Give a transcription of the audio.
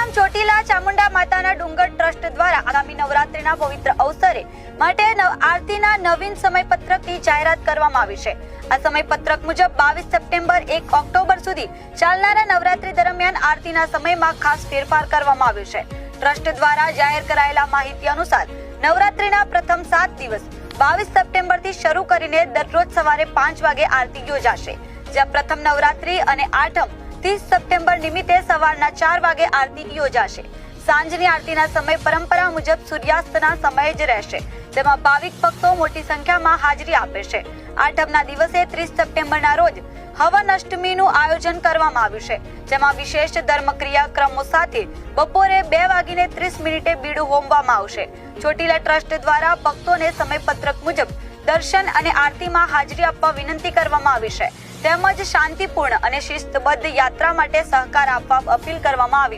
આશ્રમ ચોટીલા ચામુંડા માતાના ડુંગર ટ્રસ્ટ દ્વારા આગામી નવરાત્રીના પવિત્ર અવસરે માટે આરતીના નવીન સમયપત્રકની જાહેરાત કરવામાં આવી છે। આ સમયપત્રક મુજબ 22 સપ્ટેમ્બર 1 ઓક્ટોબર સુધી ચાલનારા નવરાત્રી દરમિયાન આરતીના સમયમાં ખાસ ફેરફાર કરવામાં આવ્યો છે। ટ્રસ્ટ દ્વારા જાહેર કરાયેલા માહિતી અનુસાર નવરાત્રીના પ્રથમ 7 દિવસ 22 સપ્ટેમ્બરથી શરૂ કરીને દરરોજ સવારે 5 વાગે આરતી યોજાશે, જ્યાં પ્રથમ નવરાત્રી અને આઠમ 30 સપ્ટેમ્બર નિમિત્તે સવારના 4 વાગે આરતી યોજાશે। સાંજની આરતીના સમય પરંપરા મુજબ સૂર્યાસ્તના સમયે જ રહેશે, જેમાં ભાવિક ભક્તો મોટી સંખ્યામાં હાજરી આપે છે। આઠમના દિવસે 30 સપ્ટેમ્બરના રોજ હવન અષ્ટમીનું આયોજન કરવામાં આવ્યું છે, જેમાં વિશેષ ધર્મ ક્રિયાક્રમો સાથે બપોરે 2:30 બીડું હોમવામાં આવશે। ચોટીલા ટ્રસ્ટ દ્વારા ભક્તોને સમયપત્રક મુજબ દર્શન અને આરતીમાં હાજરી આપવા વિનંતી કરવામાં આવી છે, તેમજ શાંતિપૂર્ણ અને શિસ્તબદ્ધ યાત્રા માટે સહકાર આપવા અપીલ કરવામાં આવી છે।